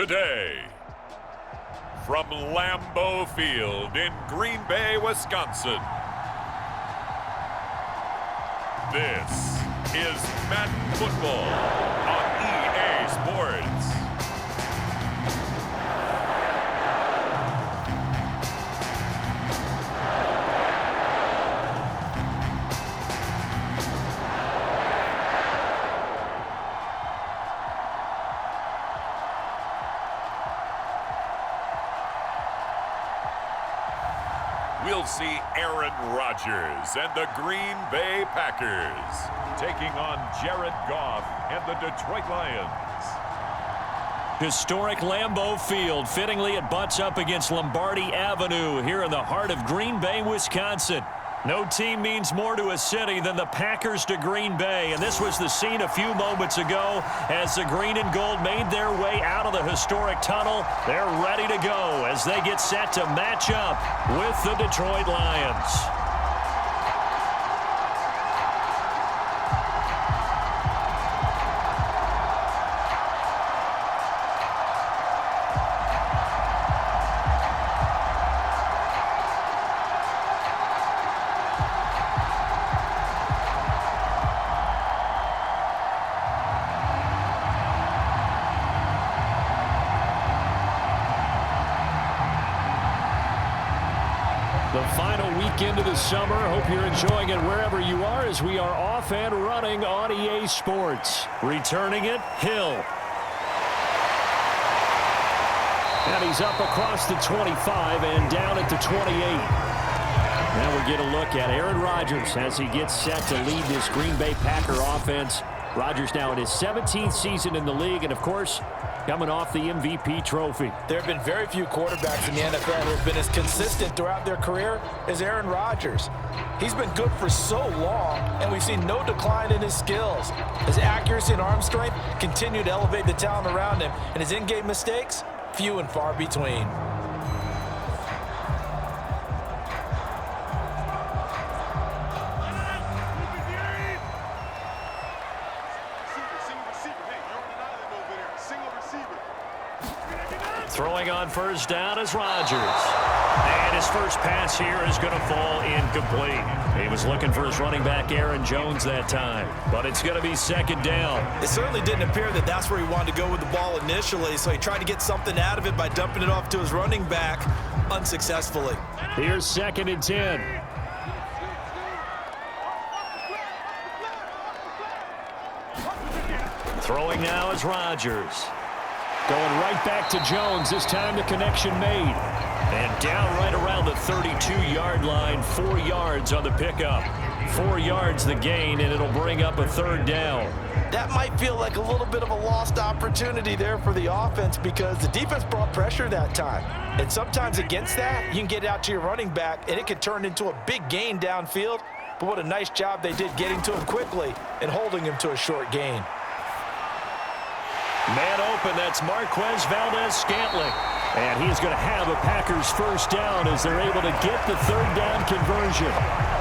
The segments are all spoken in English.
today. From Lambeau Field in Green Bay, Wisconsin, this is Madden Football on EA Sports. We'll see Aaron Rodgers and the Green Bay Packers taking on Jared Goff and the Detroit Lions. Historic Lambeau Field. Fittingly, it butts up against Lombardi Avenue here in the heart of Green Bay, Wisconsin. No team means more to a city than the Packers to Green Bay, and this was the scene a few moments ago as the green and gold made their way out of the historic tunnel. They're ready to go as they get set to match up with the Detroit Lions. The final weekend of the summer. Hope you're enjoying it wherever you are as we are off and running on EA Sports. Returning it, Hill. And he's up across the 25 and down at the 28. Now we get a look at Aaron Rodgers as he gets set to lead this Green Bay Packer offense. Rodgers now in his 17th season in the league, and of course, coming off the MVP trophy. There have been very few quarterbacks in the NFL who have been as consistent throughout their career as Aaron Rodgers. He's been good for so long, and we've seen no decline in his skills. His accuracy and arm strength continue to elevate the talent around him, and his in-game mistakes, few and far between. Throwing on first down is Rodgers. And his first pass here is going to fall incomplete. He was looking for his running back, Aaron Jones, that time. But it's going to be second down. It certainly didn't appear that that's where he wanted to go with the ball initially, so he tried to get something out of it by dumping it off to his running back unsuccessfully. Here's second and 10. Throwing now is Rodgers. Going right back to Jones. This time the connection made. And down right around the 32-yard line. 4 yards on the pickup. 4 yards the gain, and it'll bring up a third down. That might feel like a little bit of a lost opportunity there for the offense because the defense brought pressure that time. And sometimes against that, you can get out to your running back, and it can turn into a big gain downfield. But what a nice job they did getting to him quickly and holding him to a short gain. Man open, that's Marquez Valdez-Scantling. And he's going to have a Packers first down as they're able to get the third down conversion.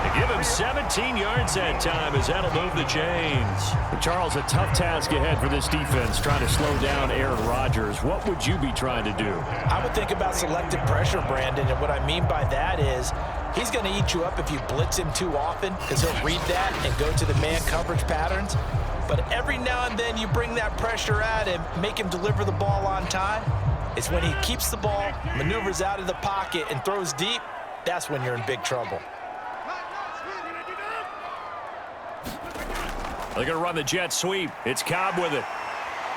They give him 17 yards that time as that'll move the chains. Charles, a tough task ahead for this defense, trying to slow down Aaron Rodgers. What would you be trying to do? I would think about selective pressure, Brandon, and what I mean by that is he's going to eat you up if you blitz him too often because he'll read that and go to the man coverage patterns. But every now and then you bring that pressure at him, make him deliver the ball on time. It's when he keeps the ball, maneuvers out of the pocket, and throws deep, that's when you're in big trouble. They're going to run the jet sweep. It's Cobb with it.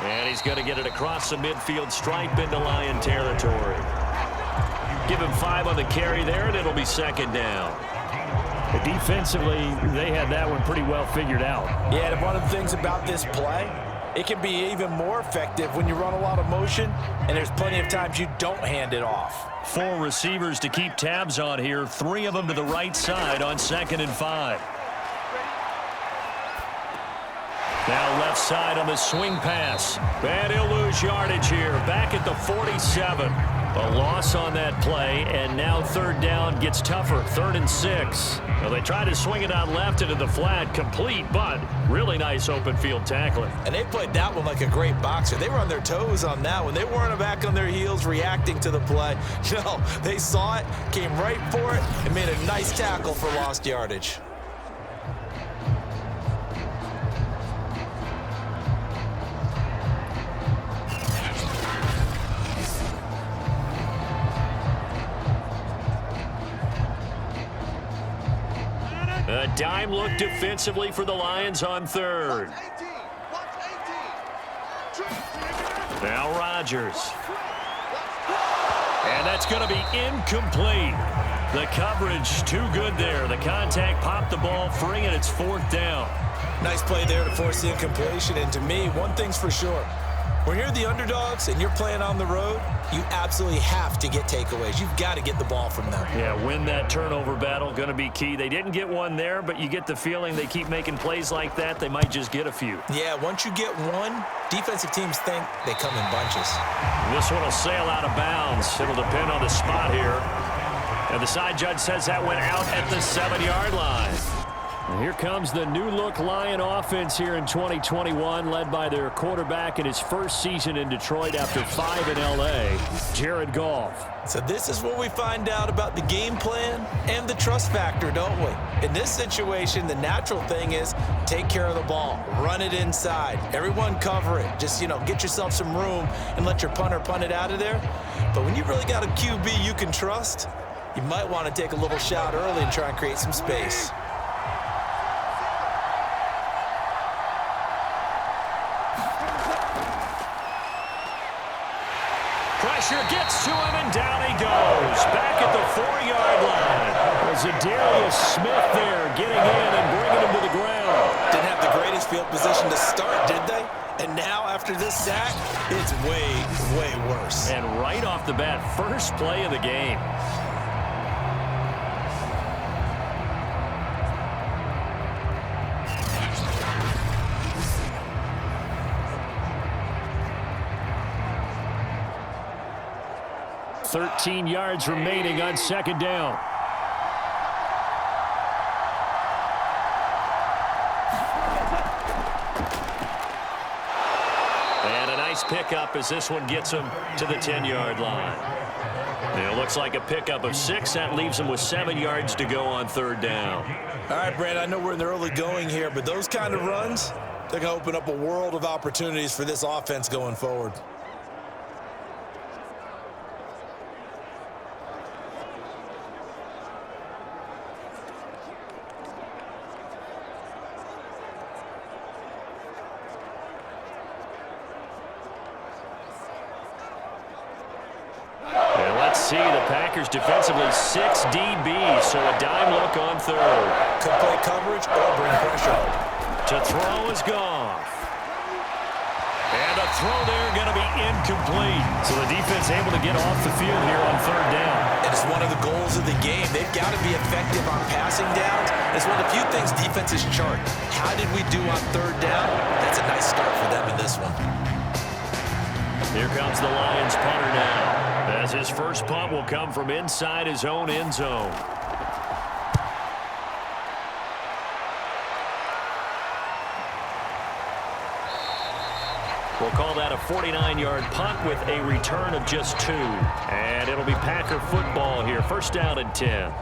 And he's going to get it across the midfield stripe into Lion territory. Give him 5 on the carry there, and it'll be second down. Defensively, they had that one pretty well figured out. Yeah, and one of the things about this play, it can be even more effective when you run a lot of motion, and there's plenty of times you don't hand it off. 4 receivers to keep tabs on here, 3 of them to the right side on 2nd and 5. Now left side on the swing pass. And he'll lose yardage here, back at the 47. A loss on that play, and now third down gets tougher. 3rd and 6. Well, they try to swing it out left into the flat, complete, but really nice open field tackling. And they played that one like a great boxer. They were on their toes on that one. They weren't back on their heels reacting to the play. No, they saw it, came right for it, and made a nice tackle for lost yardage. A dime look defensively for the Lions on 3rd. Now Rodgers. And that's going to be incomplete. The coverage too good there. The contact popped the ball free, and it's 4th down. Nice play there to force the incompletion. And to me, one thing's for sure. When you're the underdogs and you're playing on the road, you absolutely have to get takeaways. You've got to get the ball from them. Yeah, win that turnover battle, going to be key. They didn't get one there, but you get the feeling they keep making plays like that, they might just get a few. Yeah, once you get one, defensive teams think they come in bunches. This one will sail out of bounds. It'll depend on the spot here. And the side judge says that went out at the 7-yard line. And here comes the new-look Lion offense here in 2021, led by their quarterback in his first season in Detroit after 5 in L.A., Jared Goff. So this is where we find out about the game plan and the trust factor, don't we? In this situation, the natural thing is take care of the ball, run it inside, everyone cover it. Just, get yourself some room and let your punter punt it out of there. But when you really got a QB you can trust, you might want to take a little shot early and try and create some space. Pressure gets to him, and down he goes. Back at the 4-yard line. Was it Darius Smith there getting in and bringing him to the ground? Didn't have the greatest field position to start, did they? And now, after this sack, it's way, way worse. And right off the bat, first play of the game. .13 yards remaining on 2nd down. And a nice pickup as this one gets him to the 10-yard line. And it looks like a pickup of 6. That leaves him with 7 yards to go on 3rd down. All right, Brad, I know we're in the early going here, but those kind of runs, they're going to open up a world of opportunities for this offense going forward. See the Packers defensively 6 DBs, so a dime look on 3rd. Could play coverage or bring pressure. To throw is Goff. And a throw there going to be incomplete. So the defense able to get off the field here on 3rd down. And it's one of the goals of the game. They've got to be effective on passing downs. It's one of the few things defenses chart. How did we do on 3rd down? That's a nice start for them in this one. Here comes the Lions punter now, as his first punt will come from inside his own end zone. We'll call that a 49-yard punt with a return of just 2. And it'll be Packer football here. 1st down and 10.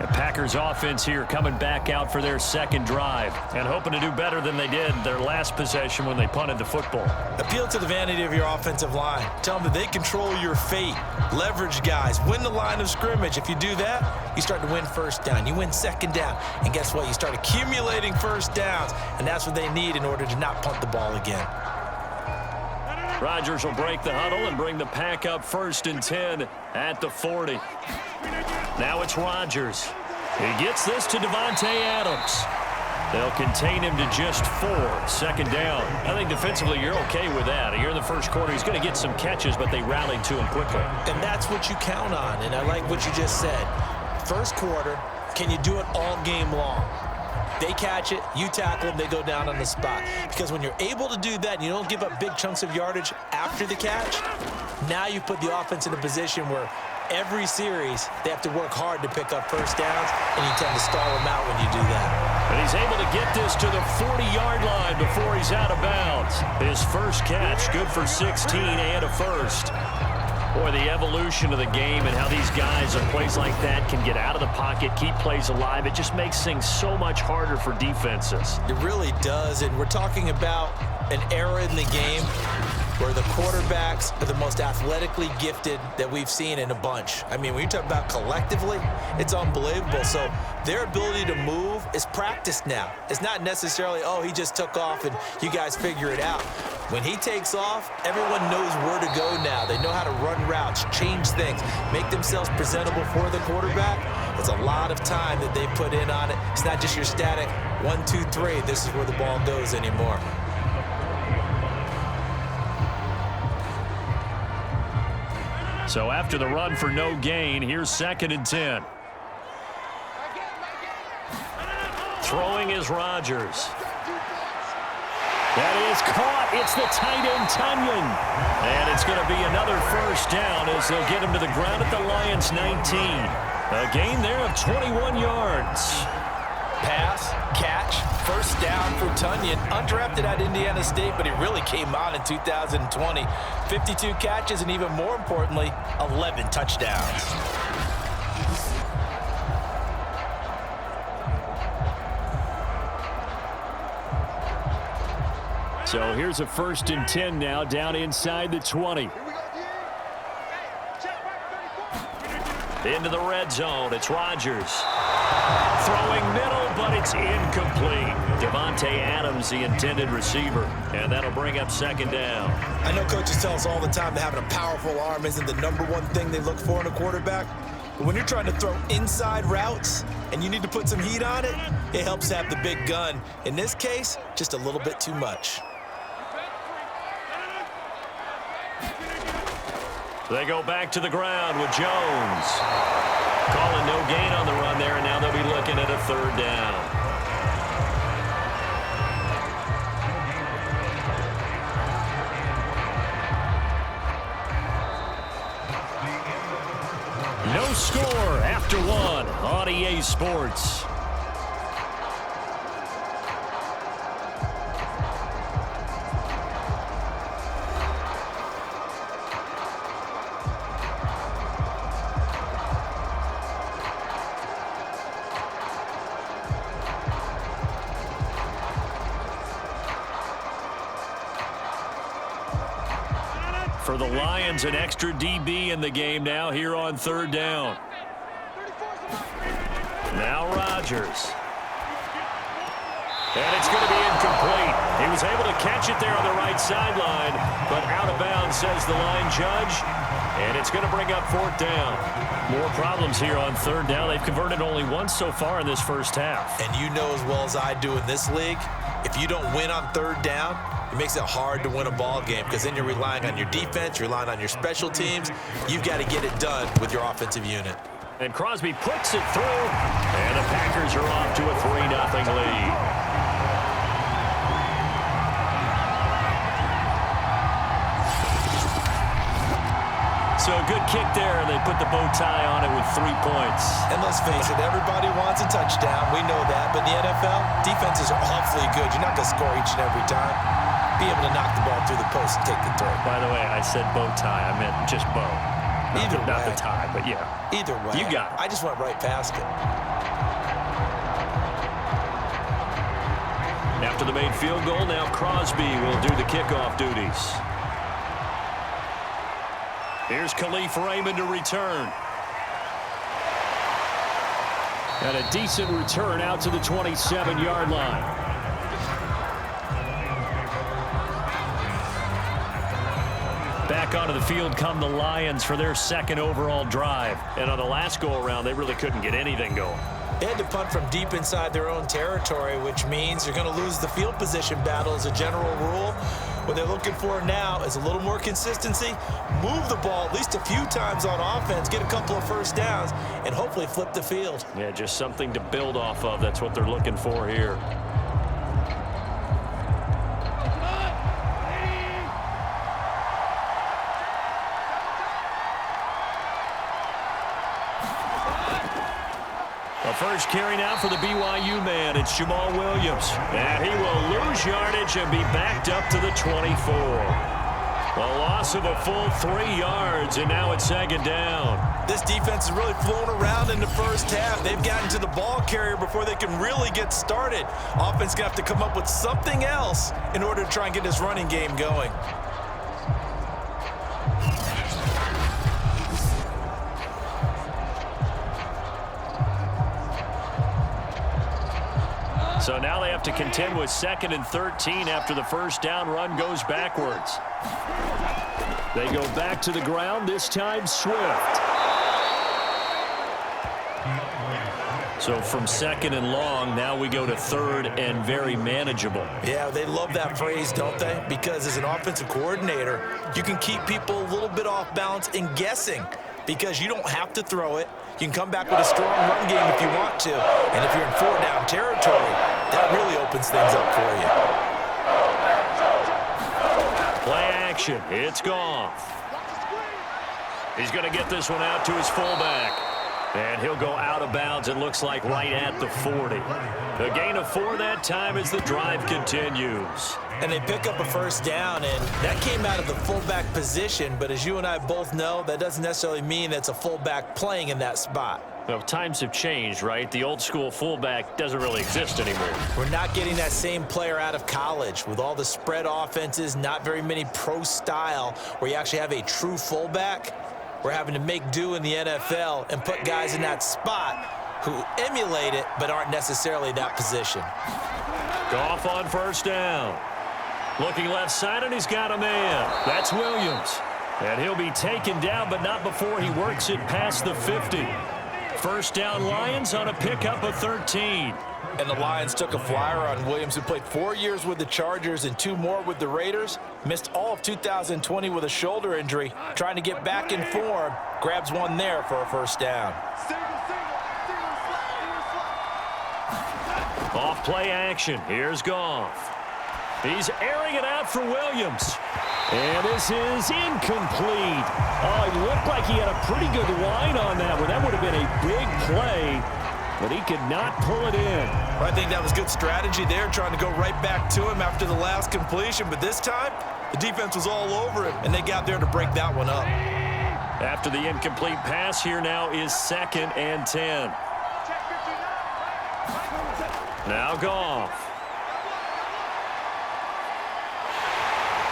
The Packers offense here coming back out for their 2nd drive and hoping to do better than they did their last possession when they punted the football. Appeal to the vanity of your offensive line. Tell them that they control your fate. Leverage guys. Win the line of scrimmage. If you do that, you start to win 1st down. You win 2nd down. And guess what? You start accumulating 1st downs. And that's what they need in order to not punt the ball again. Rodgers will break the huddle and bring the pack up 1st and 10 at the 40. Now it's Rodgers. He gets this to Davante Adams. They'll contain him to just 4. 2nd down. I think defensively you're okay with that. Here in the 1st quarter, he's going to get some catches, but they rallied to him quickly. And that's what you count on, and I like what you just said. 1st quarter, can you do it all game long? They catch it, you tackle them, they go down on the spot. Because when you're able to do that and you don't give up big chunks of yardage after the catch, Now you put the offense in a position where every series they have to work hard to pick up first downs, and you tend to stall them out when you do that. And he's able to get this to the 40-yard line before he's out of bounds. His first catch, good for 16 and a first. Boy, the evolution of the game and how these guys on plays like that can get out of the pocket, keep plays alive, it just makes things so much harder for defenses. It really does, and we're talking about an era in the game where the quarterbacks are the most athletically gifted that we've seen in a bunch. I mean, when you talk about collectively, it's unbelievable. So their ability to move is practiced now. It's not necessarily, oh, he just took off and you guys figure it out. When he takes off, everyone knows where to go now. They know how to run routes, change things, make themselves presentable for the quarterback. It's a lot of time that they put in on it. It's not just your static 1, 2, 3, this is where the ball goes anymore. So after the run for no gain, here's 2nd and 10. Throwing is Rodgers. That is caught. It's the tight end, Tunyon. And it's going to be another first down as they'll get him to the ground at the Lions' 19. A gain there of 21 yards. Pass, catch, first down for Tunyon. Undrafted at Indiana State, but he really came on in 2020. 52 catches, and even more importantly, 11 touchdowns. So here's a 1st and 10 now, down inside the 20. Into the red zone, it's Rodgers. Throwing middle, but it's incomplete. Devontae Adams, the intended receiver, and that'll bring up 2nd down. I know coaches tell us all the time that having a powerful arm isn't the #1 thing they look for in a quarterback. But when you're trying to throw inside routes and you need to put some heat on it, it helps to have the big gun. In this case, just a little bit too much. They go back to the ground with Jones. Calling no gain on the run there, and now they'll be looking at a 3rd down. No score after 1 on EA Sports. For the Lions, an extra DB in the game now here on 3rd down. Now Rodgers. And it's going to be incomplete. He was able to catch it there on the right sideline, but out of bounds, says the line judge. And it's going to bring up 4th down. More problems here on 3rd down. They've converted only once so far in this first half. And you know as well as I do in this league, if you don't win on 3rd down, it makes it hard to win a ball game because then you're relying on your defense, you're relying on your special teams. You've got to get it done with your offensive unit. And Crosby puts it through, and the Packers are off to a 3-0 lead. So a good kick there, and they put the bow tie on it with 3 points. And let's face it, everybody wants a touchdown. We know that. But in the NFL, defenses are awfully good. You're not going to score each and every time. Be able to knock the ball through the post and take the throw. By the way, I said bow tie. I meant just bow. Either way. Not the tie, but yeah. Either way. You got it. I just went right past it. After the made field goal, now Crosby will do the kickoff duties. Here's Khalif Raymond to return. And a decent return out to the 27-yard line. Back onto the field come the Lions for their 2nd overall drive. And on the last go-around, they really couldn't get anything going. They had to punt from deep inside their own territory, which means you're going to lose the field position battle as a general rule. What they're looking for now is a little more consistency, move the ball at least a few times on offense, get a couple of first downs, and hopefully flip the field. Yeah, just something to build off of. That's what they're looking for here. first carry now for the BYU man. It's Jamal Williams. And he will lose yardage and be backed up to the 24. A loss of a full 3 yards, and now it's second down. This defense is really flown around in the first half. They've gotten to the ball carrier before they can really get started. Offense going to have to come up with something else in order to try and get this running game going. So now they have to contend with 2nd and 13 after the first down run goes backwards. They go back to the ground, this time Swift. So from 2nd and long, now we go to 3rd and very manageable. Yeah, they love that phrase, don't they? Because as an offensive coordinator, you can keep people a little bit off balance and guessing because you don't have to throw it. You can come back with a strong run game if you want to. And if you're in 4-down territory, that really opens things up for you. Play action. It's Goff. He's going to get this one out to his fullback. And he'll go out of bounds, it looks like, right at the 40. A gain of 4 that time as the drive continues. And they pick up a first down, and that came out of the fullback position. But as you and I both know, that doesn't necessarily mean it's a fullback playing in that spot. Well, times have changed, right? The old school fullback doesn't really exist anymore. We're not getting that same player out of college with all the spread offenses, not very many pro style where you actually have a true fullback. We're having to make do in the NFL and put guys in that spot who emulate it but aren't necessarily that position. Goff on first down. Looking left side, and he's got a man. That's Williams. And he'll be taken down, but not before he works it past the 50. First down Lions on a pickup of 13. And the Lions took a flyer on Williams, who played 4 years with the Chargers and 2 more with the Raiders. Missed all of 2020 with a shoulder injury. Trying to get back in form. Grabs one there for a first down. Off play action. Here's Goff. He's airing it out for Williams. And this is incomplete. Oh, it looked like he had a pretty good line on that one. That would have been a big play, but he could not pull it in. I think that was good strategy there, trying to go right back to him after the last completion. But this time, the defense was all over him, and they got there to break that one up. After the incomplete pass, here now is 2nd and 10. Now Goff.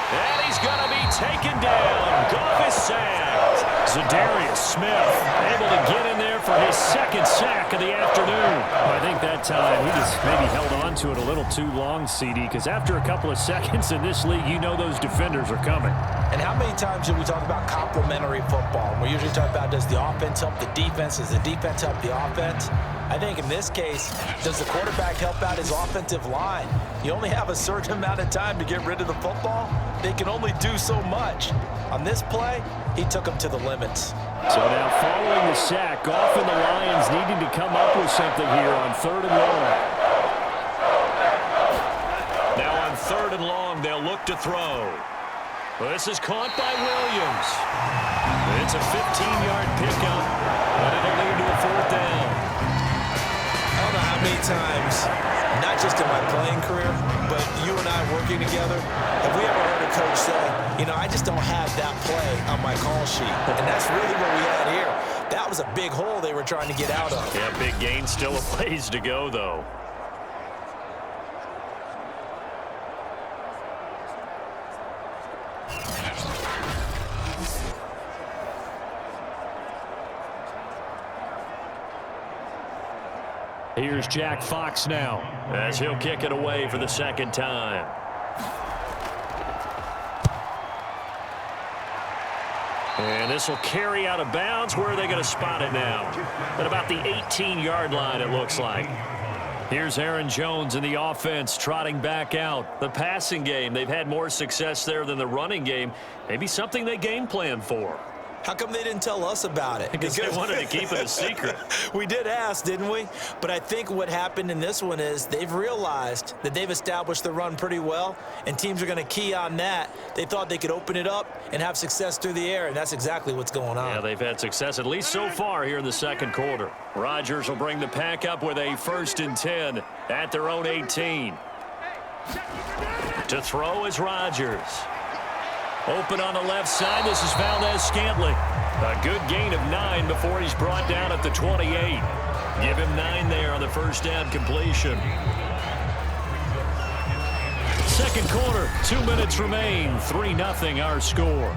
And he's going to be taken down. Goff is sacked. Za'Darius Smith able to get in there for his 2nd sack of the afternoon. I think that time he just maybe held on to it a little too long, CD, because after a couple of seconds in this league, you know those defenders are coming. And how many times do we talk about complementary football? We usually talk about, does the offense help the defense? Does the defense help the offense? I think in this case, does the quarterback help out his offensive line? You only have a certain amount of time to get rid of the football. They can only do so much. On this play, he took them to the limits. So now following the sack, Goff and the Lions needing to come up with something here on 3rd and long. Now on 3rd and long, they'll look to throw. Well, this is caught by Williams. It's a 15-yard pickup, but it'll lead to a 4th down. I don't know how many times, not just in my playing career, but you and I working together, have we ever heard a coach say, you know, I just don't have that play on my call sheet. And that's really what we had here. That was a big hole they were trying to get out of. Yeah, big gain, still a ways to go, though. Here's Jack Fox now, as he'll kick it away for the 2nd time. And this will carry out of bounds. Where are they going to spot it now? At about the 18-yard line, it looks like. Here's Aaron Jones in the offense trotting back out. The passing game, they've had more success there than the running game. Maybe something they game plan for. How come they didn't tell us about it? Because they wanted to keep it a secret. We did ask, didn't we? But I think what happened in this one is they've realized that they've established the run pretty well, and teams are going to key on that. They thought they could open it up and have success through the air, and that's exactly what's going on. Yeah, they've had success at least so far here in the second quarter. Rodgers will bring the pack up with a 1st and 10 at their own 18. To throw is Rodgers. Open on the left side. This is Valdez-Scantling. A good gain of 9 before he's brought down at the 28. Give him 9 there on the first down completion. Second quarter, 2 minutes remain. 3-0 our score.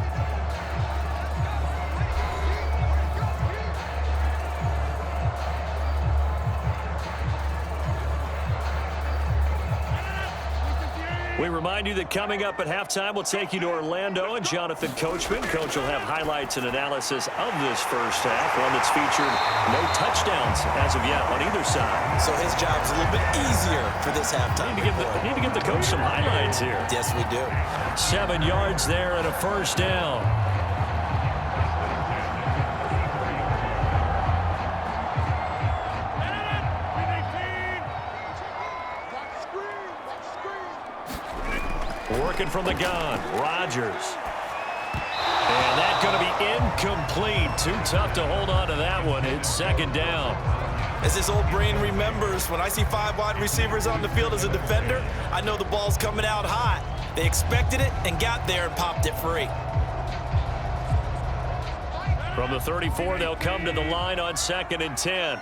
We remind you that coming up at halftime, we'll take you to Orlando and Jonathan Coachman. Coach will have highlights and analysis of this first half, one that's featured no touchdowns as of yet on either side. So his job's a little bit easier for this halftime. Need to give the coach some highlights here. Yes, we do. 7 yards there and a first down. Working from the gun, Rodgers. And that's going to be incomplete. Too tough to hold on to that one. It's second down. As this old brain remembers, when I see 5 wide receivers on the field as a defender, I know the ball's coming out hot. They expected it and got there and popped it free. From the 34, they'll come to the line on 2nd and 10.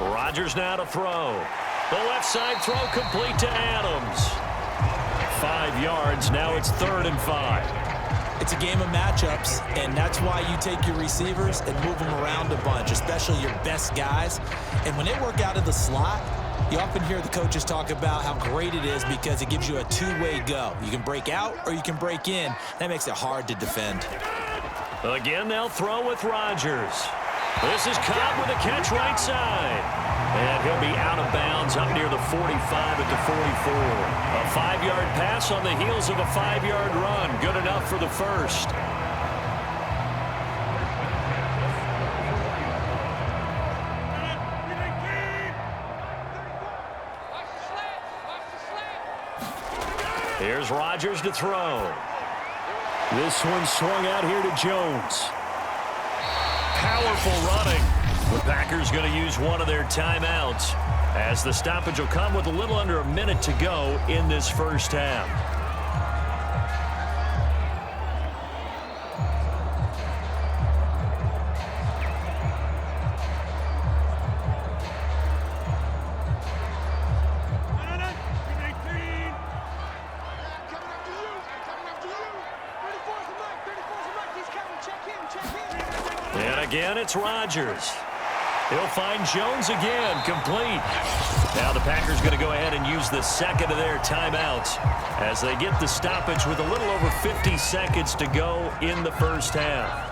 Rodgers now to throw. The left side throw complete to Adams. 5 yards. Now it's 3rd and 5. It's a game of matchups, and that's why you take your receivers and move them around a bunch, especially your best guys. And when they work out of the slot, you often hear the coaches talk about how great it is because it gives you a two-way go. You can break out or you can break in. That makes it hard to defend. Again, they'll throw with Rodgers. This is Cobb with a catch right side. And he'll be out of bounds up near the 45 at the 44. A 5-yard pass on the heels of a 5-yard run. Good enough for the first. Here's Rodgers to throw. This one swung out here to Jones. Powerful running. The Packers going to use one of their timeouts as the stoppage will come with a little under a minute to go in this first half. And again, it's Rodgers. He'll find Jones again, complete. Now the Packers going to go ahead and use the second of their timeouts as they get the stoppage with a little over 50 seconds to go in the first half.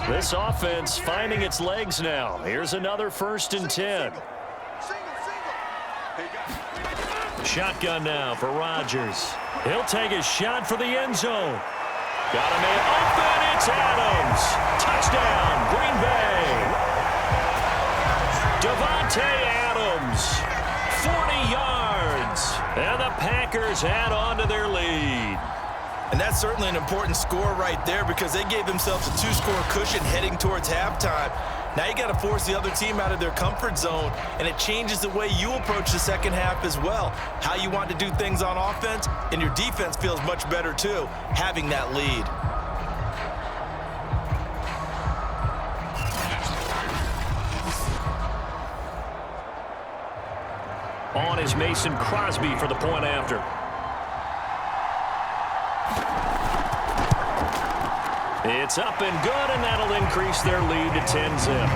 This offense finding its legs now. Here's another 1st and 10. Shotgun now for Rodgers. He'll take a shot for the end zone. Got a man open. It's Adams. Touchdown, Green Bay. Devontae Adams. 40 yards. And the Packers add on to their lead. And that's certainly an important score right there because they gave themselves a 2-score cushion heading towards halftime. Now you got to force the other team out of their comfort zone, and it changes the way you approach the second half as well. How you want to do things on offense, and your defense feels much better too, having that lead. On is Mason Crosby for the point after. It's up and good, and that'll increase their lead to 10-zip.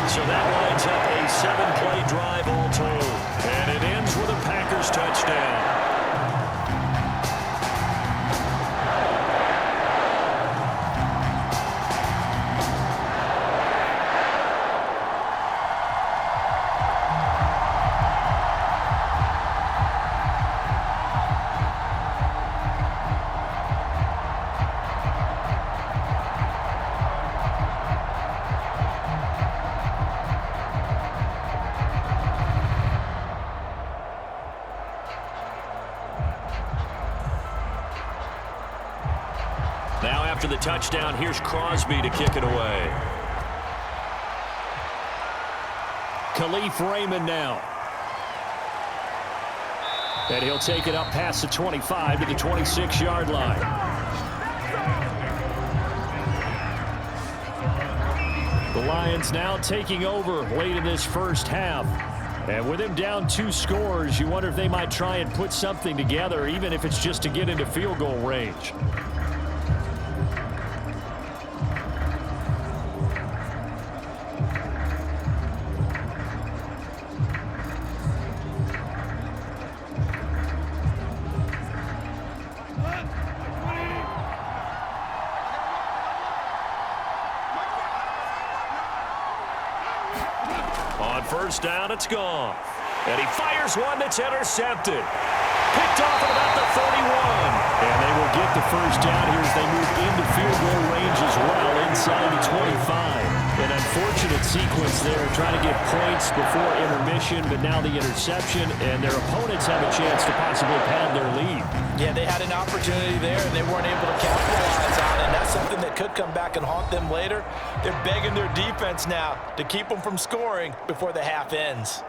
So that lines up a 7-play drive all told. And it ends with a Packers touchdown. after the touchdown. Here's Crosby to kick it away. Khalif Raymond now. And he'll take it up past the 25 to the 26-yard line. The Lions now taking over late in this first half. And with him down 2 scores, you wonder if they might try and put something together, even if it's just to get into field goal range. On first down, it's gone. And he fires one that's intercepted. Picked off at about the 31. And they will get the first down here as they move into field goal range as well, inside the 25. An unfortunate sequence there, trying to get points before intermission, but now the interception, and their opponents have a chance to possibly pad their lead. Yeah, they had an opportunity there, and they weren't able to capitalize on it, and that's something that could come back and haunt them later. They're begging their defense now to keep them from scoring before the half ends.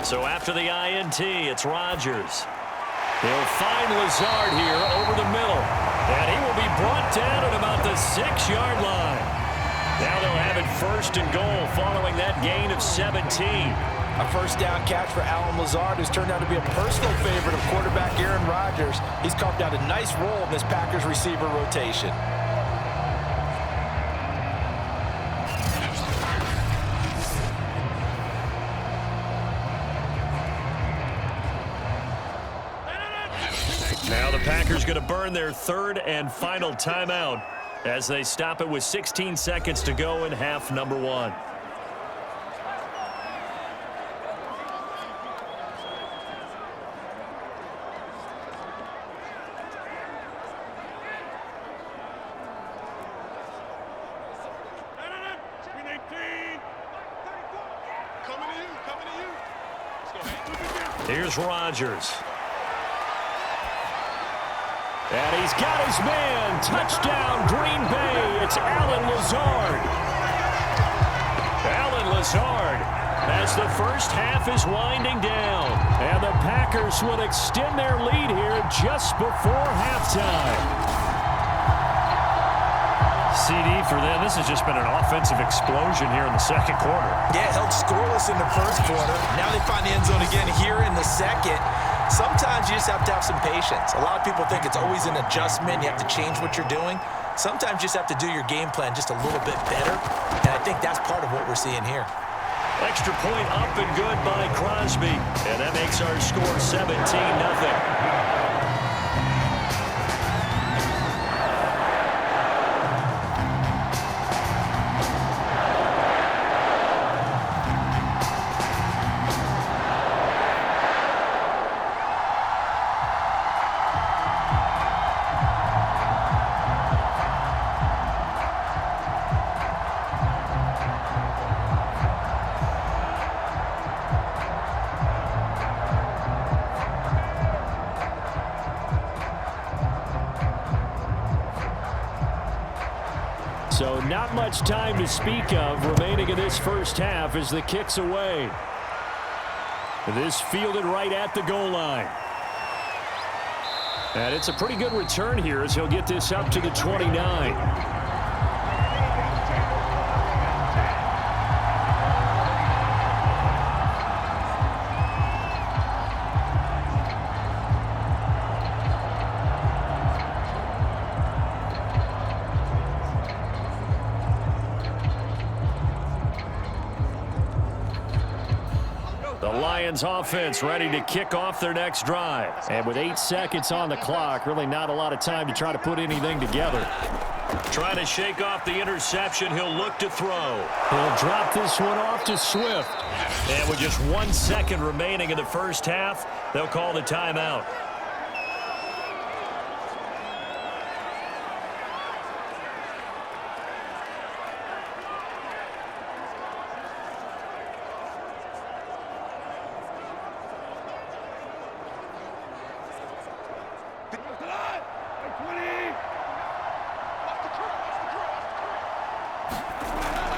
So after the INT, it's Rodgers. He'll find Lazard here over the middle. And he will be brought down at about the 6-yard line. Now they'll have it first and goal following that gain of 17. A first down catch for Allen Lazard, who's turned out to be a personal favorite of quarterback Aaron Rodgers. He's carved out a nice role in this Packers receiver rotation. Now the Packers going to burn their third and final timeout as they stop it with 16 seconds to go in half number 1. Here's Rodgers. And he's got his man. Touchdown, Green Bay. It's Allen Lazard. Allen Lazard as the first half is winding down. And the Packers will extend their lead here just before halftime. CD for them. This has just been an offensive explosion here in the second quarter. Yeah, held scoreless in the first quarter. Now they find the end zone again here in the second. Sometimes you just have to have some patience. A lot of people think it's always an adjustment. You have to change what you're doing. Sometimes you just have to do your game plan just a little bit better. And I think that's part of what we're seeing here. Extra point up and good by Crosby. And that makes our score 17-0. So not much time to speak of remaining in this first half as the kick's away. This fielded right at the goal line. And it's a pretty good return here as he'll get this up to the 29. Lions offense ready to kick off their next drive. And with 8 seconds on the clock, really not a lot of time to try to put anything together. Trying to shake off the interception, he'll look to throw. He'll drop this one off to Swift. And with just 1 second remaining in the first half, they'll call the timeout.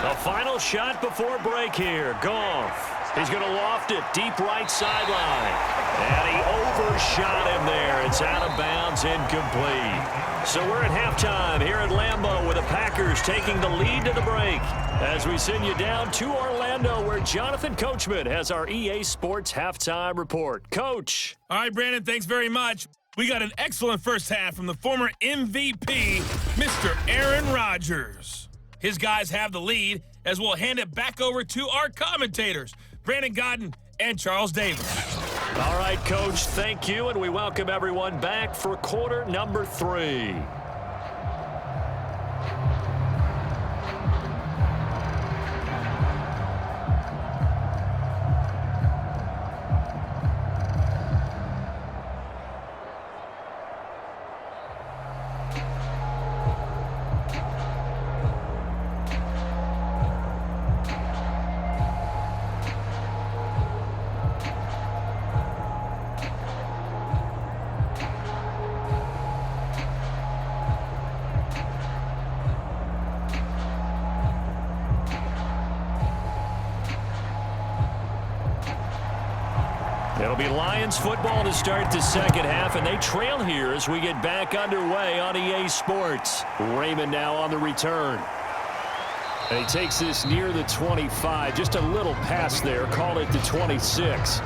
The final shot before break here. Goff. He's going to loft it deep right sideline. And he overshot him there. It's out of bounds, incomplete. So we're at halftime here at Lambeau with the Packers taking the lead to the break. As we send you down to Orlando where Jonathan Coachman has our EA Sports halftime report. Coach. All right, Brandon, thanks very much. We got an excellent first half from the former MVP, Mr. Aaron Rodgers. His guys have the lead as we'll hand it back over to our commentators, Brandon Godden and Charles Davis. All right, Coach, thank you, and we welcome everyone back for quarter number 3. It'll be Lions football to start the second half, and they trail here as we get back underway on EA Sports. Raymond now on the return. And he takes this near the 25. Just a little pass there. Call it the 26.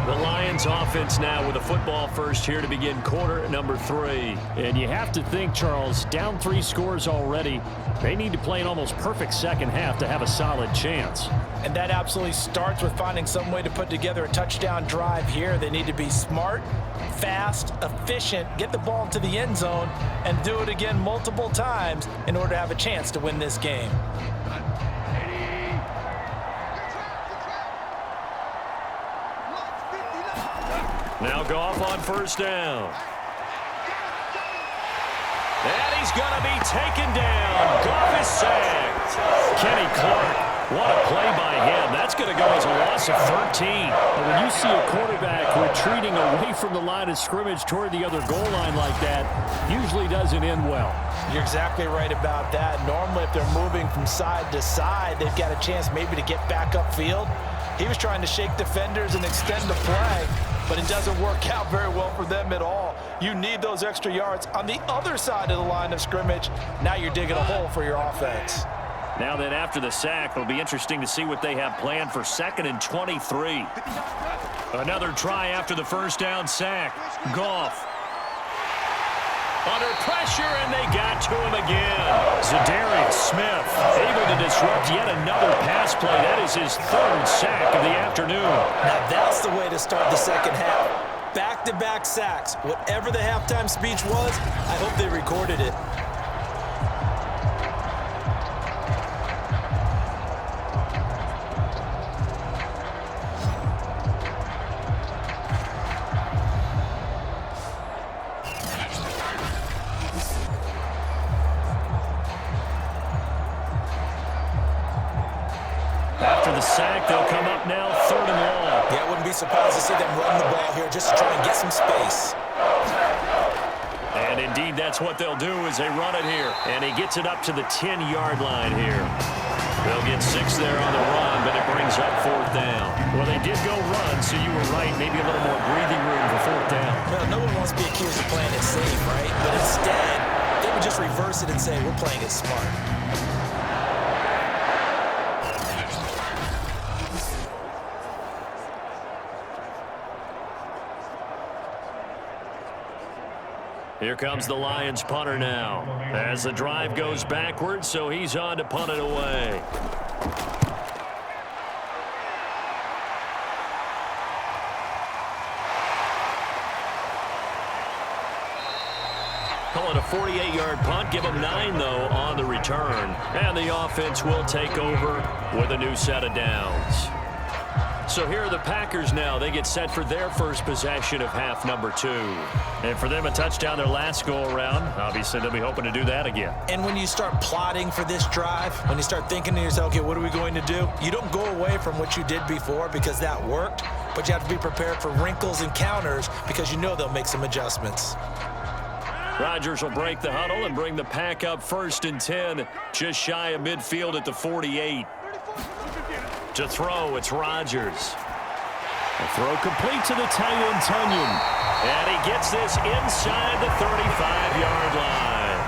The Lions offense now with a football first here to begin quarter number 3. And you have to think, Charles, down 3 scores already. They need to play an almost perfect second half to have a solid chance. And that absolutely starts with finding some way to put together a touchdown drive here. They need to be smart, fast, efficient, get the ball to the end zone, and do it again multiple times in order to have a chance to win this game. Now Goff on first down. And he's going to be taken down. Goff is sacked. Kenny Clark, what a play by him. That's going to go as a loss of 13. And when you see a quarterback retreating away from the line of scrimmage toward the other goal line like that, usually doesn't end well. You're exactly right about that. Normally, if they're moving from side to side, they've got a chance maybe to get back upfield. He was trying to shake defenders and extend the play, but it doesn't work out very well for them at all. You need those extra yards on the other side of the line of scrimmage. Now you're digging a hole for your offense. Now then, after the sack, it'll be interesting to see what they have planned for 2nd and 23. Another try after the first down sack. Goff. Under pressure, and they got to him again. Zadarius Smith able to disrupt yet another pass play. That is his 3rd sack of the afternoon. Now that's the way to start the second half. Back-to-back sacks. Whatever the halftime speech was, I hope they recorded it. After the sack, they'll come up now 3rd and long. Yeah, I wouldn't be surprised to see them run the ball here just to try and get some space. And indeed, that's what they'll do as they run it here. And he gets it up to the 10-yard line here. They'll get 6 there on the run, but it brings up 4th down. Well, they did go run, so you were right. Maybe a little more breathing room for 4th down. Well, no one wants to be accused of playing it safe, right? But instead, they would just reverse it and say, we're playing it smart. Here comes the Lions punter now. As the drive goes backwards, so he's on to punt it away. Call it a 48-yard punt. Give them 9, though, on the return. And the offense will take over with a new set of downs. So here are the Packers now. They get set for their first possession of half number 2. And for them, a touchdown their last go-around. Obviously, they'll be hoping to do that again. And when you start plotting for this drive, when you start thinking to yourself, okay, what are we going to do? You don't go away from what you did before because that worked, but you have to be prepared for wrinkles and counters because you know they'll make some adjustments. Rodgers will break the huddle and bring the pack up 1st and 10, just shy of midfield at the 48. To throw, it's Rodgers. A throw complete to the tight end, Tunyon. And he gets this inside the 35-yard line.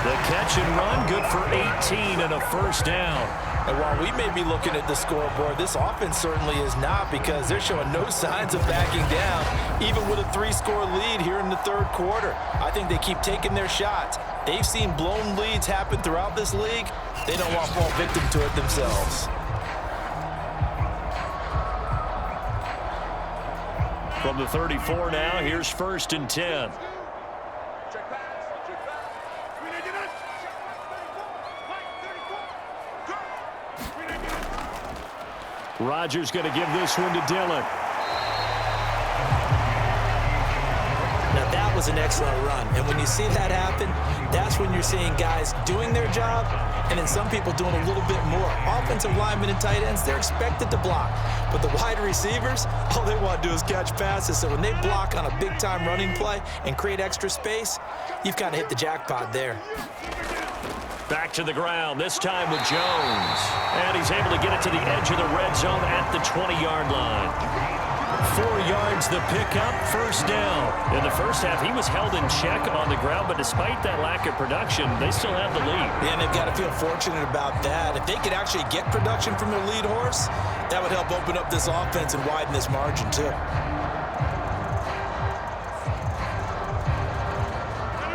The catch and run, good for 18 and a first down. And while we may be looking at the scoreboard, this offense certainly is not because they're showing no signs of backing down, even with a 3-score lead here in the 3rd quarter. I think they keep taking their shots. They've seen blown leads happen throughout this league. They don't want to fall victim to it themselves. From the 34 now, here's 1st and 10. Rodgers going to give this one to Dillon. Now that was an excellent run, and when you see that happen, that's when you're seeing guys doing their job and then some people doing a little bit more. Offensive linemen and tight ends, they're expected to block, but the wide receivers, all they want to do is catch passes. So when they block on a big-time running play and create extra space, you've kind of hit the jackpot there. Back to the ground, this time with Jones. And he's able to get it to the edge of the red zone at the 20-yard line. 4 yards the pickup, 1st down. In the first half, he was held in check on the ground, but despite that lack of production, they still have the lead. Yeah, and they've got to feel fortunate about that. If they could actually get production from their lead horse, that would help open up this offense and widen this margin, too.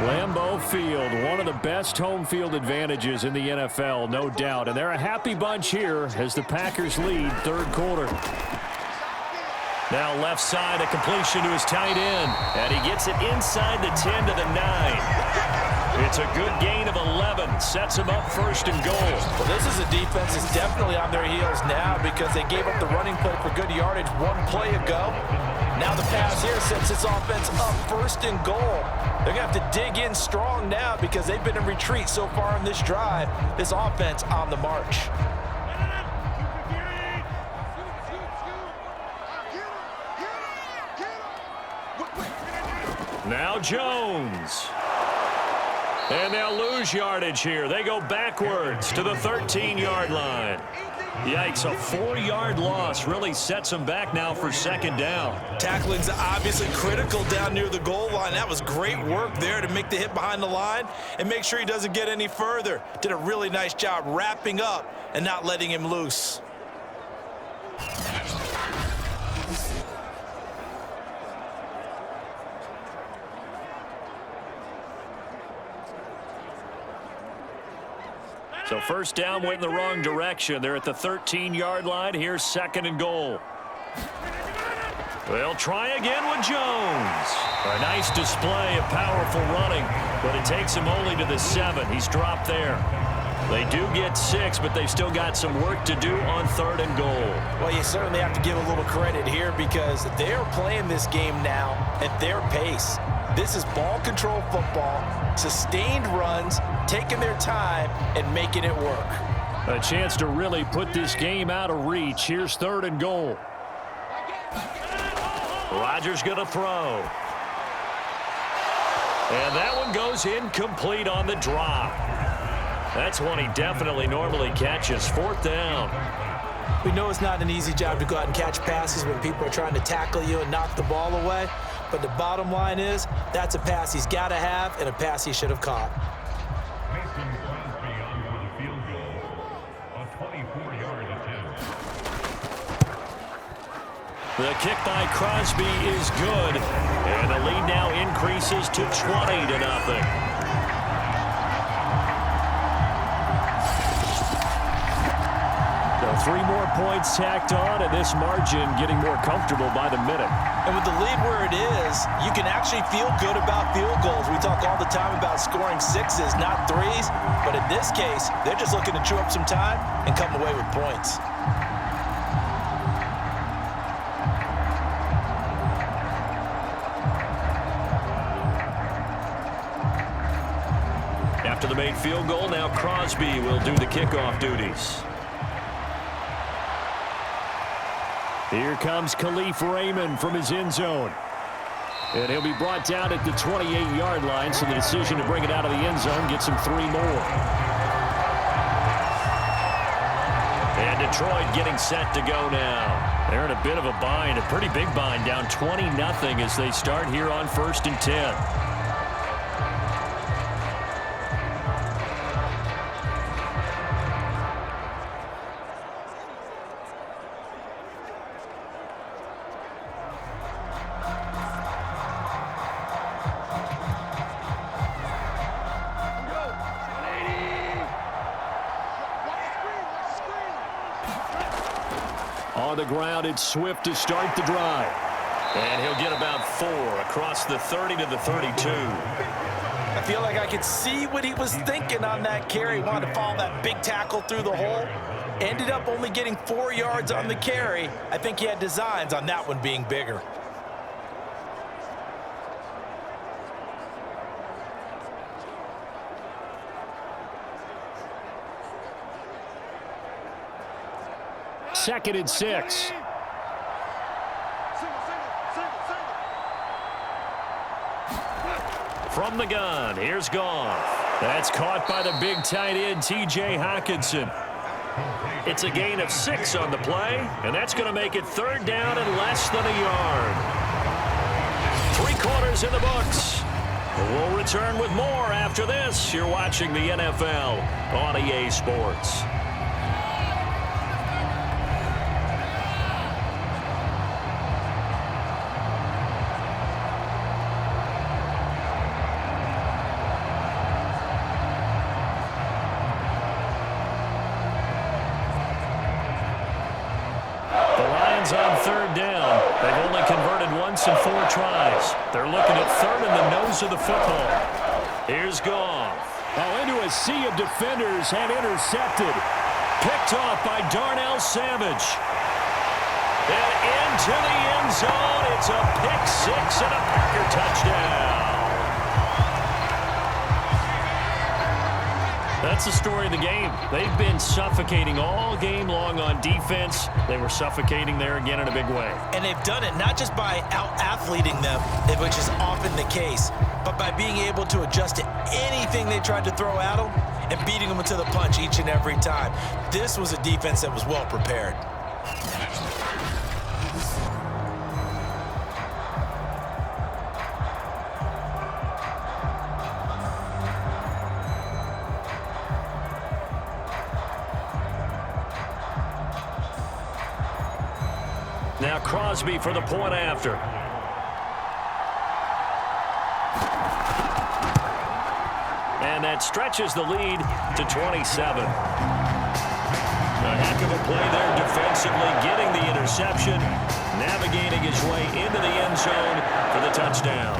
Lambeau Field, one of the best home field advantages in the NFL, no doubt. And they're a happy bunch here as the Packers lead 3rd quarter. Now left side, a completion to his tight end. And he gets it inside the 10 to the 9. It's a good gain of 11. Sets him up 1st and goal. Well, this is a defense that's definitely on their heels now because they gave up the running play for good yardage 1 play ago. Now the pass here sets this offense up 1st and goal. They're going to have to dig in strong now because they've been in retreat so far in this drive. This offense on the march. Now Jones. And they'll lose yardage here. They go backwards to the 13-yard line. Yikes, a 4-yard loss really sets them back now for 2nd down. Tackling's obviously critical down near the goal line. That was great work there to make the hit behind the line and make sure he doesn't get any further. Did a really nice job wrapping up and not letting him loose. So 1st down went in the wrong direction. They're at the 13-yard line. Here's 2nd and goal. They'll try again with Jones. A nice display of powerful running, but it takes him only to the 7. He's dropped there. They do get 6, but they've still got some work to do on 3rd and goal. Well, you certainly have to give a little credit here because they're playing this game now at their pace. This is ball control football, sustained runs, taking their time and making it work. A chance to really put this game out of reach. Here's 3rd and goal. Rodgers going to throw. And that one goes incomplete on the drop. That's one he definitely normally catches. 4th down. We know it's not an easy job to go out and catch passes when people are trying to tackle you and knock the ball away. But the bottom line is that's a pass he's got to have and a pass he should have caught. The kick by Crosby is good. And the lead now increases to 20-0. So 3 more points tacked on, and this margin getting more comfortable by the minute. And with the lead where it is, you can actually feel good about field goals. We talk all the time about scoring sixes, not threes, but in this case, they're just looking to chew up some time and come away with points. After the made field goal, now Crosby will do the kickoff duties. Here comes Khalif Raymond from his end zone. And he'll be brought down at the 28-yard line, so the decision to bring it out of the end zone gets him 3 more. And Detroit getting set to go now. They're in a bit of a bind, a pretty big bind, down 20-0 as they start here on 1st and 10. On the ground, it's Swift to start the drive. And he'll get about 4 across the 30 to the 32. I feel like I could see what he was thinking on that carry. Wanted to follow that big tackle through the hole. Ended up only getting 4 yards on the carry. I think he had designs on that one being bigger. Second and 6. From the gun, here's Goff. That's caught by the big tight end, T.J. Hockenson. It's a gain of 6 on the play, and that's going to make it 3rd down and less than a yard. 3 quarters in the books. We'll return with more after this. You're watching the NFL on EA Sports. On 3rd down. They've only converted once in 4 tries. They're looking at 3rd in the nose of the football. Here's Goff. Oh, into a sea of defenders and intercepted. Picked off by Darnell Savage. And into the end zone. It's a pick 6 and a Packer touchdown. That's the story of the game. They've been suffocating all game long on defense. They were suffocating there again in a big way. And they've done it not just by out-athleting them, which is often the case, but by being able to adjust to anything they tried to throw at them and beating them to the punch each and every time. This was a defense that was well prepared. Now Crosby for the point after. And that stretches the lead to 27. A heck of a play there defensively, getting the interception, navigating his way into the end zone for the touchdown.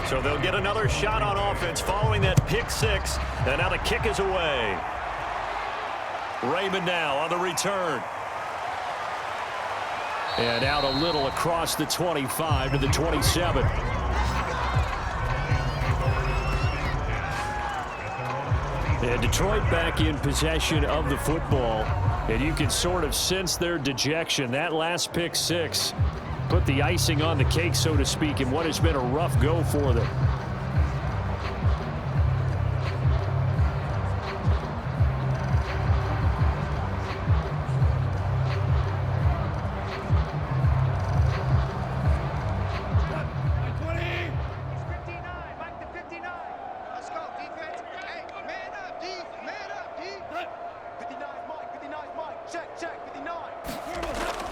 So they'll get another shot on offense following that pick 6. And now the kick is away. Raymond now on the return. And out a little across the 25 to the 27. And Detroit back in possession of the football. And you can sort of sense their dejection. That last pick 6 put the icing on the cake, so to speak, in what has been a rough go for them.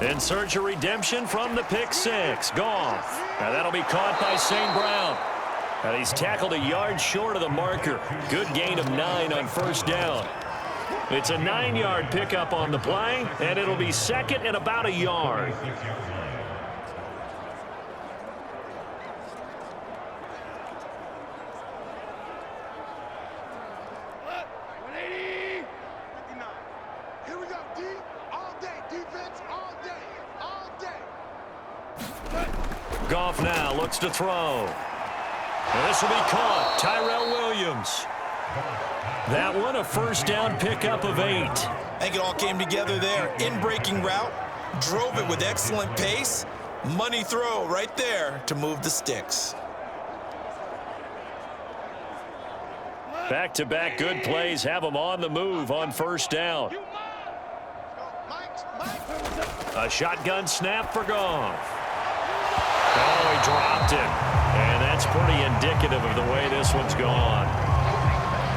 In search of redemption from the pick six. Goff. Now that'll be caught by St. Brown. And he's tackled a yard short of the marker. Good gain of 9 on first down. It's a 9-yard pickup on the play, and it'll be second and about a yard. Goff now looks to throw. And this will be caught. Tyrell Williams. That one a first down pickup of 8. I think it all came together there. In-breaking route. Drove it with excellent pace. Money throw right there to move the sticks. Back-to-back good plays have them on the move on first down. A shotgun snap for Goff. Oh, he dropped it. And that's pretty indicative of the way this one's gone.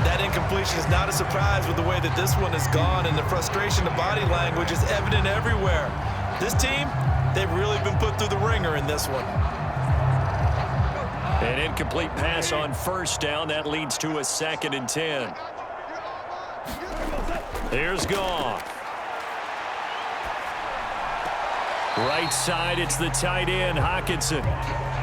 That incompletion is not a surprise with the way that this one has gone, and the frustration of body language is evident everywhere. This team, they've really been put through the ringer in this one. An incomplete pass on first down. That leads to a 2nd and 10. Here's Goff. Right side, it's the tight end, Hockenson.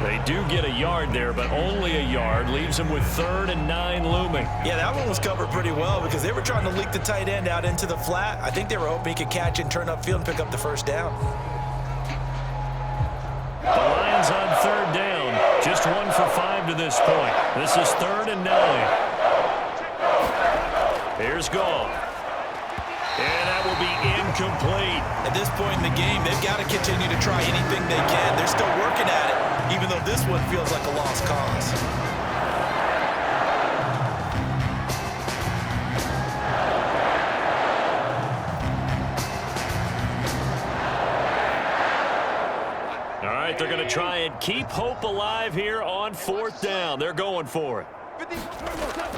They do get a yard there, but only a yard. Leaves them with 3rd and 9 looming. Yeah, that one was covered pretty well because they were trying to leak the tight end out into the flat. I think they were hoping he could catch and turn upfield and pick up the first down. The Lions on 3rd down. Just 1 for 5 to this point. This is 3rd and 9. Here's Goff. And that will be incomplete. At this point in the game, they've got to continue to try anything they can. They're still working at it, even though this one feels like a lost cause. All right, they're going to try and keep hope alive here on 4th down. They're going for it.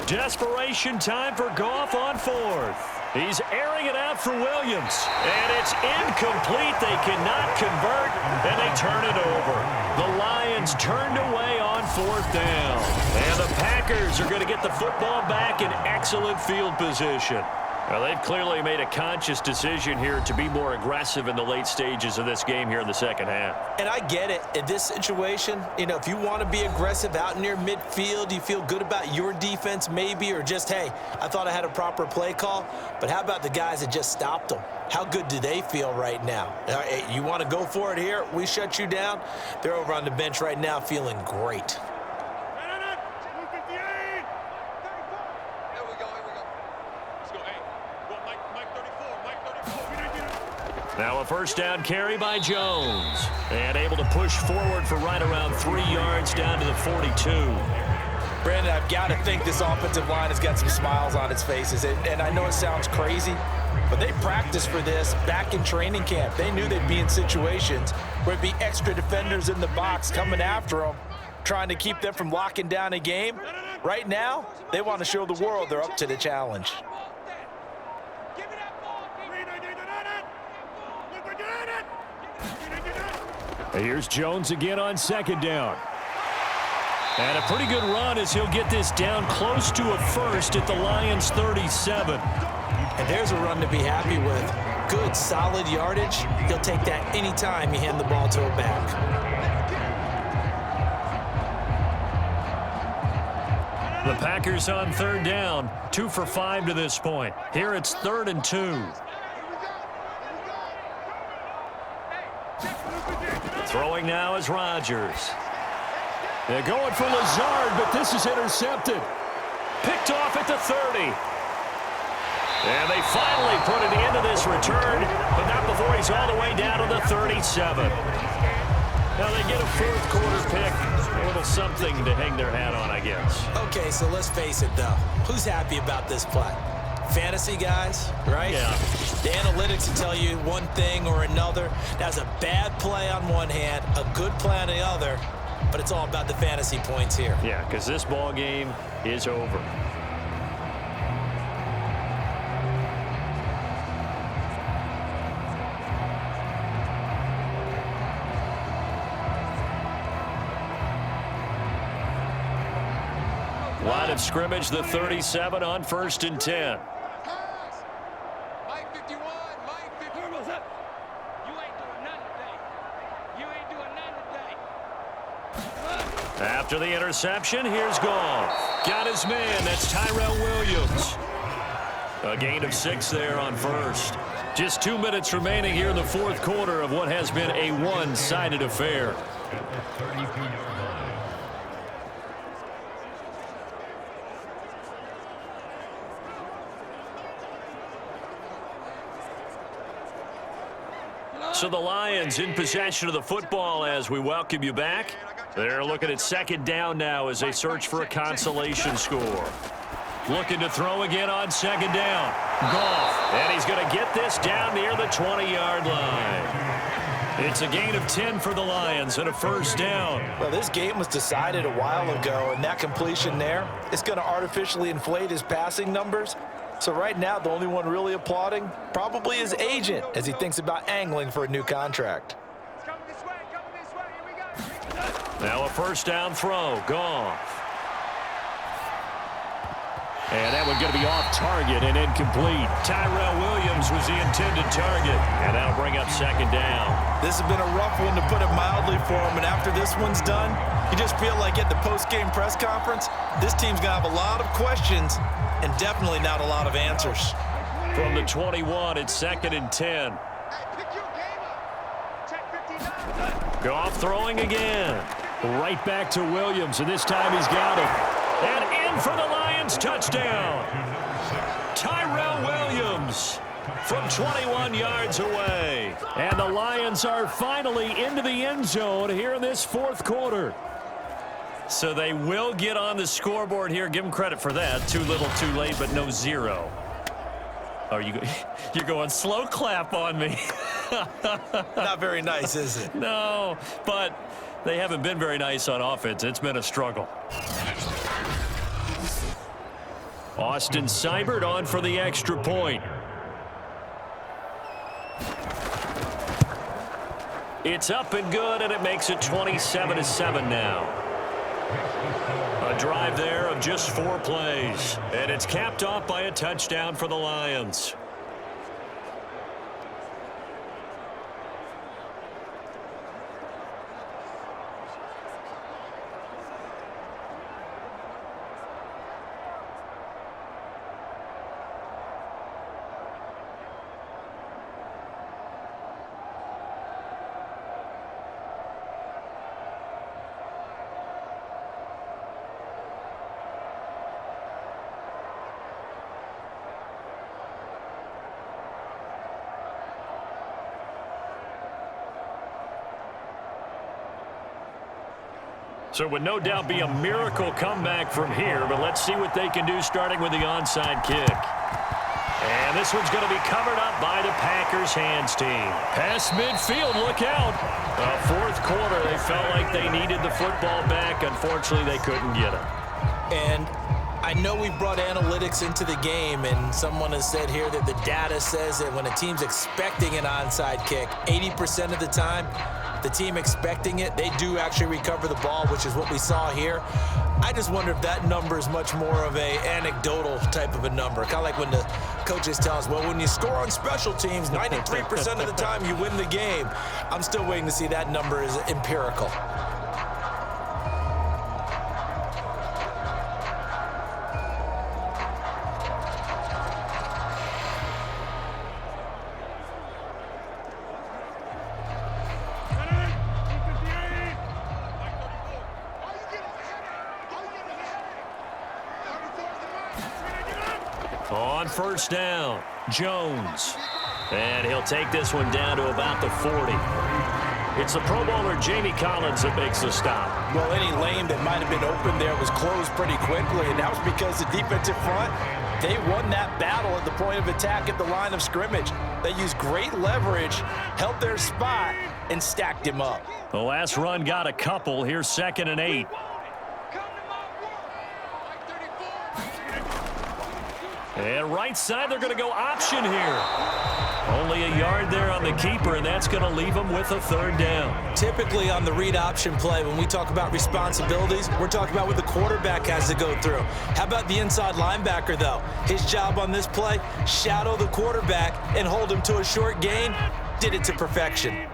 Desperation time for Goff on 4th. He's airing it out for Williams. And it's incomplete. They cannot convert, and they turn it over. The Lions turned away on 4th down. And the Packers are going to get the football back in excellent field position. Well, they've clearly made a conscious decision here to be more aggressive in the late stages of this game here in the second half. And I get it. In this situation, you know, if you want to be aggressive out near midfield, you feel good about your defense maybe, or just, hey, I thought I had a proper play call. But how about the guys that just stopped them? How good do they feel right now? You want to go for it here? We shut you down? They're over on the bench right now feeling great. Now a first down carry by Jones. And able to push forward for right around 3 yards down to the 42. Brandon, I've got to think this offensive line has got some smiles on its faces. And I know it sounds crazy, but they practiced for this back in training camp. They knew they'd be in situations where it'd be extra defenders in the box coming after them, trying to keep them from locking down a game. Right now, they want to show the world they're up to the challenge. Here's Jones again on 2nd down. And a pretty good run as he'll get this down close to a first at the Lions' 37. And there's a run to be happy with. Good, solid yardage. He'll take that anytime you hand the ball to a back. The Packers on 3rd down, 2 for 5 to this point. Here it's 3rd and 2. Throwing now is Rodgers. They're going for Lazard, but this is intercepted. Picked off at the 30. And they finally put an end to this return, but not before he's all the way down to the 37. Now they get a 4th quarter pick. A little something to hang their hat on, I guess. Okay, so let's face it, though. Who's happy about this play? Fantasy guys, right? Yeah. The analytics will tell you one thing or another. That's a bad play on one hand, a good play on the other, but it's all about the fantasy points here. Yeah, because this ball game is over. Line of scrimmage, the 37 on 1st and 10. Mike 51, Mike 51. What's up? You ain't doing nothing today. You ain't doing nothing today. After the interception, here's Goff. Got his man. That's Tyrell Williams. A gain of 6 there on 1st. Just 2 minutes remaining here in the 4th quarter of what has been a one-sided affair. So the Lions in possession of the football as we welcome you back. They're looking at 2nd down now as they search for a consolation score. Looking to throw again on 2nd down. Goff. And he's going to get this down near the 20-yard line. It's a gain of 10 for the Lions and a 1st down. Well, this game was decided a while ago, and that completion there is going to artificially inflate his passing numbers. So right now, the only one really applauding probably his agent as he thinks about angling for a new contract. Now a 1st down throw. Goff. And that one's going to be off target and incomplete. Tyrell Williams was the intended target. And that'll bring up 2nd down. This has been a rough one, to put it mildly, for him. And after this one's done, you just feel like at the post-game press conference, this team's going to have a lot of questions and definitely not a lot of answers. From the 21, it's 2nd and 10. Goff throwing again. Right back to Williams, and this time he's got it. And in for the Lions, touchdown. Tyrell Williams from 21 yards away. And the Lions are finally into the end zone here in this 4th quarter. So they will get on the scoreboard here. Give them credit for that. Too little, too late, but no 0. Oh, you're going slow clap on me. Not very nice, is it? No, but they haven't been very nice on offense. It's been a struggle. Austin Seibert on for the extra point. It's up and good, and it makes it 27-7 now. A drive there of just 4 plays. And it's capped off by a touchdown for the Lions. So it would no doubt be a miracle comeback from here, but let's see what they can do starting with the onside kick. And this one's going to be covered up by the Packers hands team. Past midfield, look out. 4th quarter, they felt like they needed the football back. Unfortunately, they couldn't get it. And I know we brought analytics into the game, and someone has said here that the data says that when a team's expecting an onside kick, 80% of the time, the team expecting it, they do actually recover the ball, which is what we saw here. I just wonder if that number is much more of a anecdotal type of a number. Kind of like when the coaches tell us, well, when you score on special teams, 93% of the time you win the game. I'm still waiting to see that number is empirical. On 1st down, Jones. And he'll take this one down to about the 40. It's the Pro Bowler Jamie Collins that makes the stop. Well, any lane that might have been open there was closed pretty quickly, and that was because the defensive front, they won that battle at the point of attack at the line of scrimmage. They used great leverage, held their spot, and stacked him up. The last run got a couple. Here's 2nd and 8. And right side, they're going to go option here. Only a yard there on the keeper, and that's going to leave him with a third down. Typically on the read option play, when we talk about responsibilities, we're talking about what the quarterback has to go through. How about the inside linebacker, though? His job on this play, shadow the quarterback and hold him to a short gain. Did it to perfection.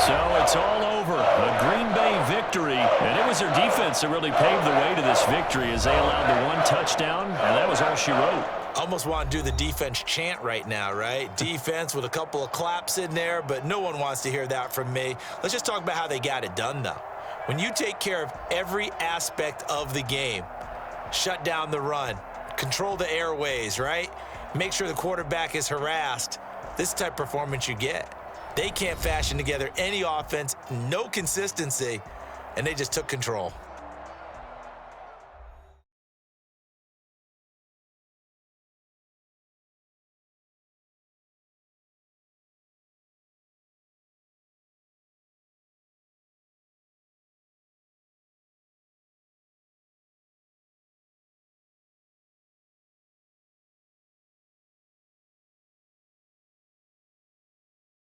So it's all over. A Green Bay victory. And it was their defense that really paved the way to this victory as they allowed the one touchdown, and that was all she wrote. Almost want to do the defense chant right now, right? Defense with a couple of claps in there, but no one wants to hear that from me. Let's just talk about how they got it done, though. When you take care of every aspect of the game, shut down the run, control the airways, right? Make sure the quarterback is harassed. This type of performance you get. They can't fashion together any offense, no consistency, and they just took control.